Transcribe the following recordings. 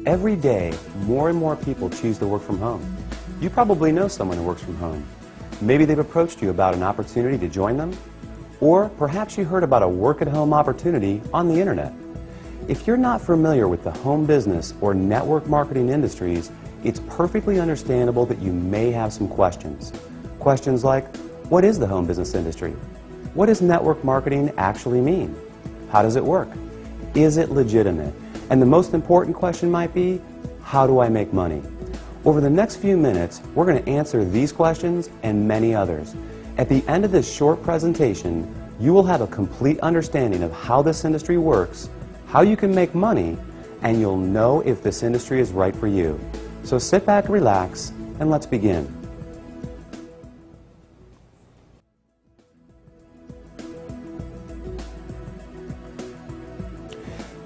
Every day, more and more people choose to work from home. You probably know someone who works from home. Maybe they've approached you about an opportunity to join them, or perhaps you heard about a work-at-home opportunity on the internet. If you're not familiar with the home business or network marketing industries, it's perfectly understandable that you may have some questions. Questions like, what is the home business industry? What does network marketing actually mean? How does it work? Is it legitimate? And the most important question might be, how do I make money? Over the next few minutes, we're going to answer these questions and many others. At the end of this short presentation, you will have a complete understanding of how this industry works, how you can make money, and you'll know if this industry is right for you. So sit back, relax, and let's begin.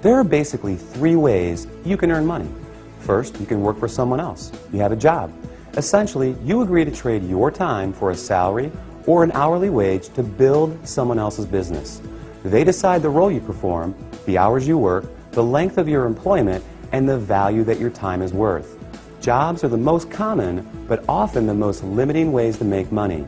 There are basically three ways you can earn money. First, you can work for someone else. You have a job. Essentially, you agree to trade your time for a salary or an hourly wage to build someone else's business. They decide the role you perform, the hours you work, the length of your employment, and the value that your time is worth. Jobs are the most common, but often the most limiting ways to make money.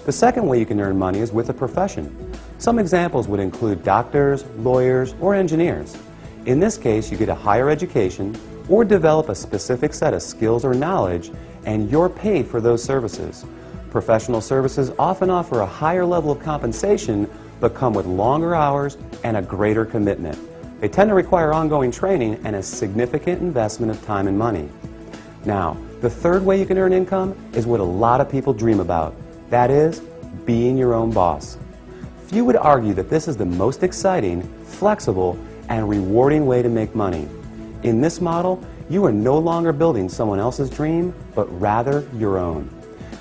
The second way you can earn money is with a profession. Some examples would include doctors, lawyers, or engineers. In this case, you get a higher education or develop a specific set of skills or knowledge, and you're paid for those services. Professional services often offer a higher level of compensation, but come with longer hours and a greater commitment. They tend to require ongoing training and a significant investment of time and money. Now, the third way you can earn income is what a lot of people dream about. That is, being your own boss. Few would argue that this is the most exciting, flexible, and rewarding way to make money. In this model, you are no longer building someone else's dream, but rather your own.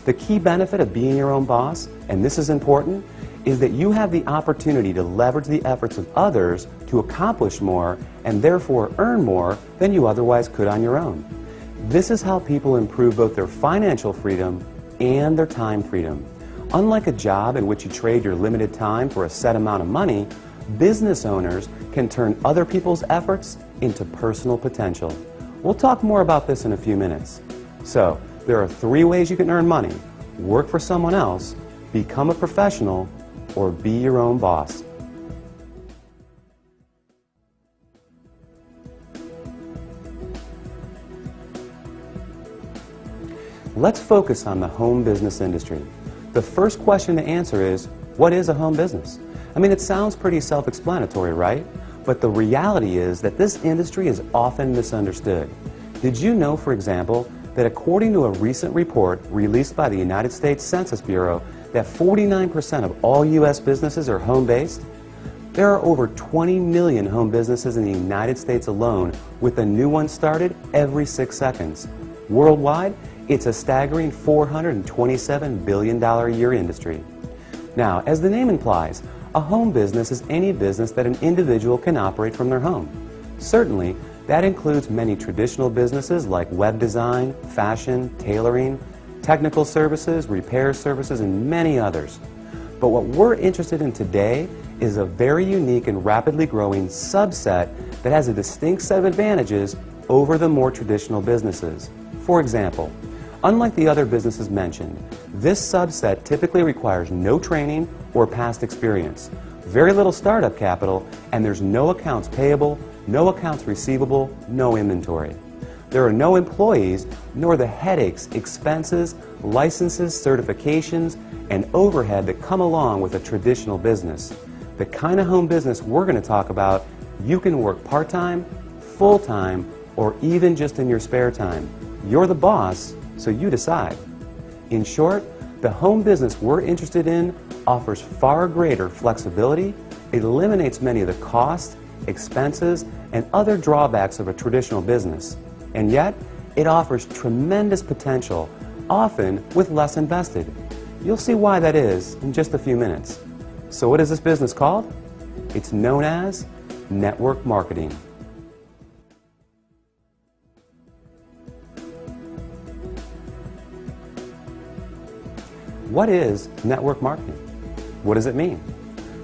The key benefit of being your own boss, and this is important, is that you have the opportunity to leverage the efforts of others to accomplish more and therefore earn more than you otherwise could on your own. This is how people improve both their financial freedom and their time freedom. Unlike a job in which you trade your limited time for a set amount of money, business owners can turn other people's efforts into personal potential. We'll talk more about this in a few minutes. So, there are three ways you can earn money: work for someone else, become a professional, or be your own boss. Let's focus on the home business industry. The first question to answer is, what is a home business? I mean, it sounds pretty self-explanatory, right? But the reality is that this industry is often misunderstood. Did you know, for example, that according to a recent report released by the United States Census Bureau, that 49% of all U.S. businesses are home-based? There are over 20 million home businesses in the United States alone, with a new one started every 6 seconds. Worldwide, it's a staggering $427 billion a year industry. Now, as the name implies, a home business is any business that an individual can operate from their home. Certainly, that includes many traditional businesses like web design, fashion, tailoring, technical services, repair services, and many others. But what we're interested in today is a very unique and rapidly growing subset that has a distinct set of advantages over the more traditional businesses. For example, unlike the other businesses mentioned, this subset typically requires no training or past experience, very little startup capital, and there's no accounts payable, no accounts receivable, no inventory. There are no employees, nor the headaches, expenses, licenses, certifications, and overhead that come along with a traditional business. The kind of home business we're going to talk about, you can work part-time, full-time, or even just in your spare time. You're the boss, so you decide. In short, the home business we're interested in offers far greater flexibility, it eliminates many of the costs, expenses, and other drawbacks of a traditional business. And yet, it offers tremendous potential, often with less invested. You'll see why that is in just a few minutes. So what is this business called? It's known as network marketing. What is network marketing? What does it mean?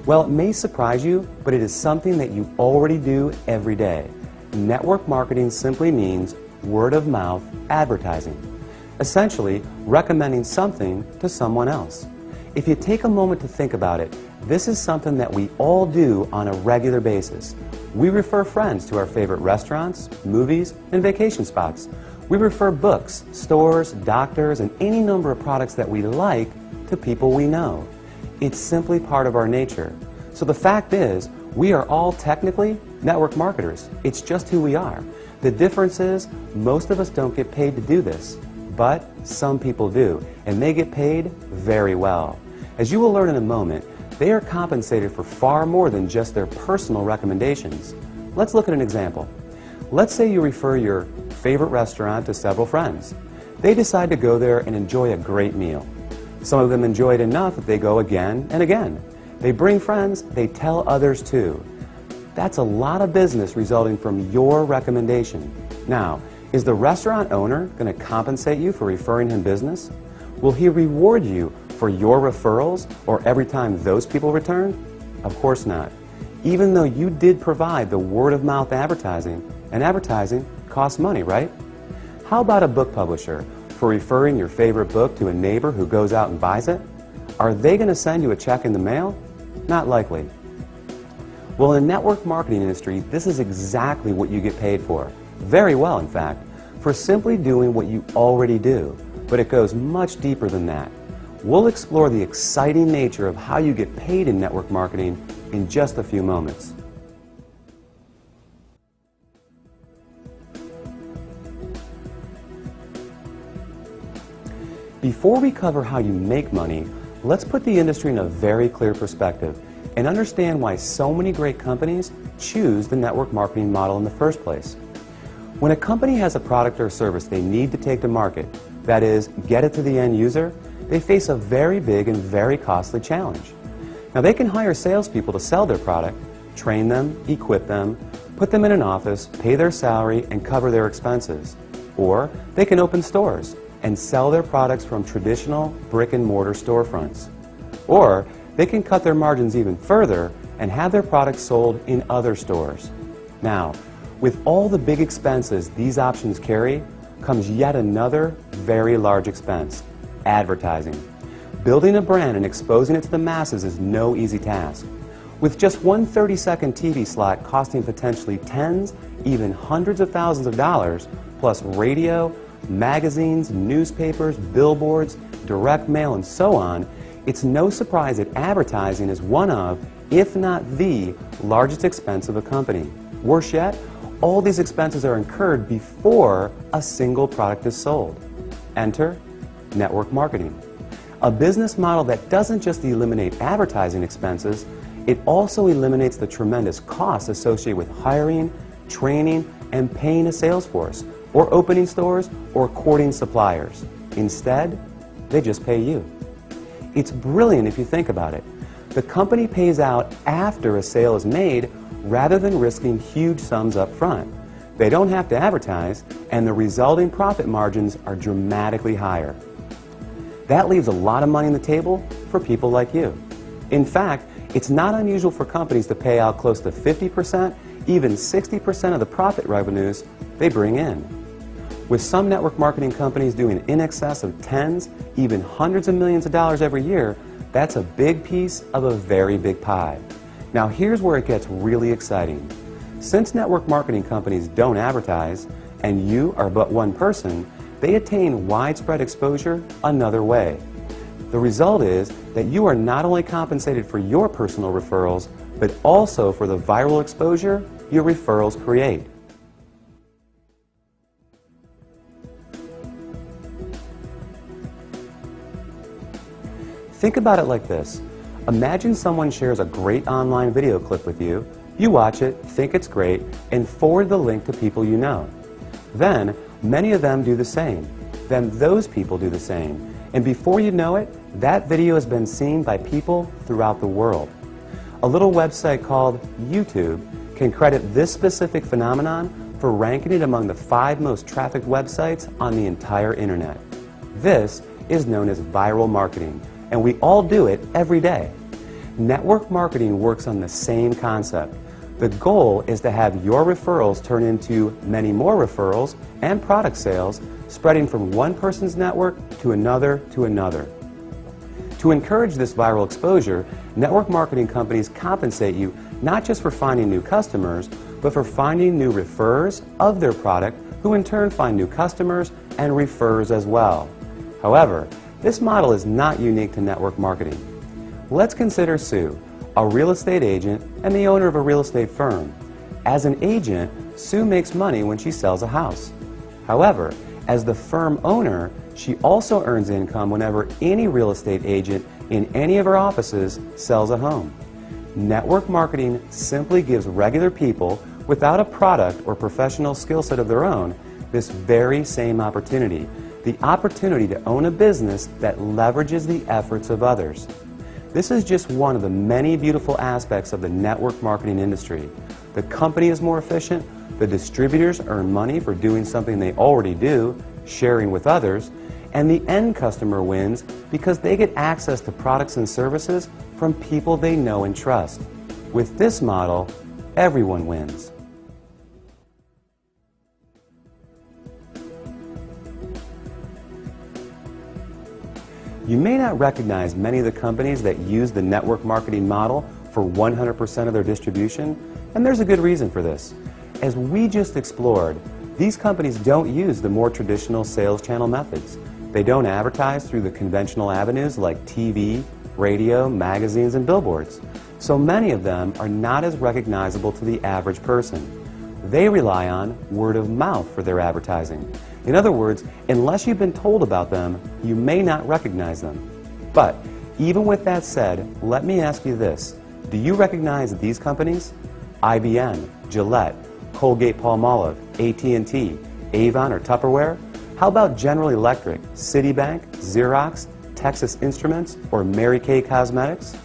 Well, it may surprise you, but it is something that you already do every day. network marketing simply means word-of-mouth advertising, essentially recommending something to someone else. If you take a moment to think about it, this is something that we all do on a regular basis. We refer friends to our favorite restaurants, movies, and vacation spots. We refer books, stores, doctors, and any number of products that we like to people we know. It's simply part of our nature. So the fact is, we are all technically network marketers. It's just who we are. The difference is, most of us don't get paid to do this, but some people do, and they get paid very well. As you will learn in a moment, they are compensated for far more than just their personal recommendations. Let's look at an example. Let's say you refer your favorite restaurant to several friends. They decide to go there and enjoy a great meal. Some of them enjoy it enough that they go again and again. They bring friends, they tell others too. That's a lot of business resulting from your recommendation. Now, is the restaurant owner going to compensate you for referring him business? Will he reward you for your referrals or every time those people return? Of course not. Even though you did provide the word-of-mouth advertising, and advertising costs money, right? How about a book publisher for referring your favorite book to a neighbor who goes out and buys it? Are they going to send you a check in the mail? Not likely. Well, in the network marketing industry, this is exactly what you get paid for. Very well, in fact, for simply doing what you already do. But it goes much deeper than that. We'll explore the exciting nature of how you get paid in network marketing in just a few moments. Before we cover how you make money, let's put the industry in a very clear perspective and understand why so many great companies choose the network marketing model in the first place. When a company has a product or service they need to take to market, that is, get it to the end user, they face a very big and very costly challenge. Now, they can hire salespeople to sell their product, train them, equip them, put them in an office, pay their salary, and cover their expenses. Or they can open stores and sell their products from traditional brick-and-mortar storefronts. Or they can cut their margins even further and have their products sold in other stores. Now, with all the big expenses these options carry, comes yet another very large expense: advertising. Building a brand and exposing it to the masses is no easy task. With just one 30-second TV slot costing potentially tens, even hundreds of thousands of dollars, plus radio, magazines, newspapers, billboards, direct mail, and so on, it's no surprise that advertising is one of, if not the, largest expense of a company. Worse yet, all these expenses are incurred before a single product is sold. Enter network marketing. A business model that doesn't just eliminate advertising expenses, it also eliminates the tremendous costs associated with hiring, training, and paying a sales force, or opening stores, or courting suppliers. Instead, they just pay you. It's brilliant if you think about it. The company pays out after a sale is made rather than risking huge sums up front. They don't have to advertise, and the resulting profit margins are dramatically higher. That leaves a lot of money on the table for people like you. In fact, it's not unusual for companies to pay out close to 50%, even 60% of the profit revenues they bring in. With some network marketing companies doing in excess of tens, even hundreds of millions of dollars every year, that's a big piece of a very big pie. Now here's where it gets really exciting. Since network marketing companies don't advertise, and you are but one person, they attain widespread exposure another way. The result is that you are not only compensated for your personal referrals, but also for the viral exposure your referrals create. Think about it like this. Imagine someone shares a great online video clip with you. You watch it, think it's great, and forward the link to people you know. Then, many of them do the same. Then those people do the same. And before you know it, that video has been seen by people throughout the world. A little website called YouTube can credit this specific phenomenon for ranking it among the 5 most trafficked websites on the entire internet. This is known as viral marketing, and we all do it every day. Network marketing works on the same concept. The goal is to have your referrals turn into many more referrals and product sales, spreading from one person's network to another to another. To encourage this viral exposure, network marketing companies compensate you not just for finding new customers, but for finding new referrers of their product, who in turn find new customers and refers as well. However, this model is not unique to network marketing. Let's consider Sue, a real estate agent and the owner of a real estate firm. As an agent, Sue makes money when she sells a house. However, as the firm owner, she also earns income whenever any real estate agent in any of her offices sells a home. Network marketing simply gives regular people without a product or professional skill set of their own this very same opportunity, the opportunity to own a business that leverages the efforts of others. This is just one of the many beautiful aspects of the network marketing industry. The company is more efficient, the distributors earn money for doing something they already do, sharing with others, and the end customer wins because they get access to products and services from people they know and trust. With this model, everyone wins. You may not recognize many of the companies that use the network marketing model for 100% of their distribution, and there's a good reason for this. As we just explored, these companies don't use the more traditional sales channel methods. They don't advertise through the conventional avenues like TV, radio, magazines, and billboards. So many of them are not as recognizable to the average person. They rely on word of mouth for their advertising. In other words, unless you've been told about them, you may not recognize them. But even with that said, let me ask you this. Do you recognize these companies? IBM, Gillette, Colgate-Palmolive, AT&T, Avon, or Tupperware? How about General Electric, Citibank, Xerox, Texas Instruments, or Mary Kay Cosmetics?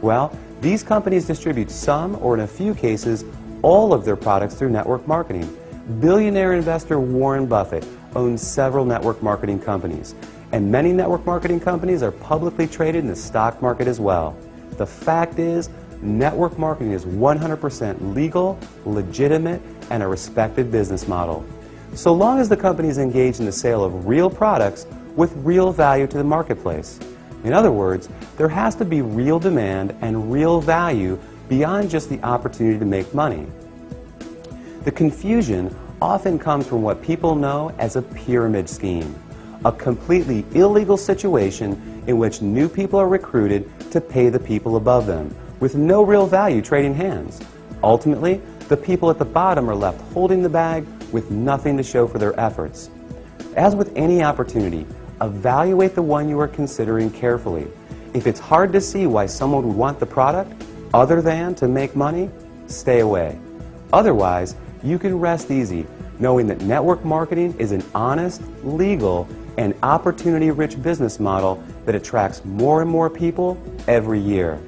Well, these companies distribute some, or in a few cases, all of their products through network marketing. Billionaire investor Warren Buffett owns several network marketing companies, and many network marketing companies are publicly traded in the stock market as well. The fact is, network marketing is 100% legal, legitimate, and a respected business model. So long as the company is engaged in the sale of real products with real value to the marketplace. In other words, there has to be real demand and real value beyond just the opportunity to make money. The confusion often comes from what people know as a pyramid scheme, a completely illegal situation in which new people are recruited to pay the people above them, with no real value trading hands. Ultimately, the people at the bottom are left holding the bag with nothing to show for their efforts. As with any opportunity, evaluate the one you are considering carefully. If it's hard to see why someone would want the product other than to make money, stay away. Otherwise, you can rest easy knowing that network marketing is an honest, legal, and opportunity-rich business model that attracts more and more people every year.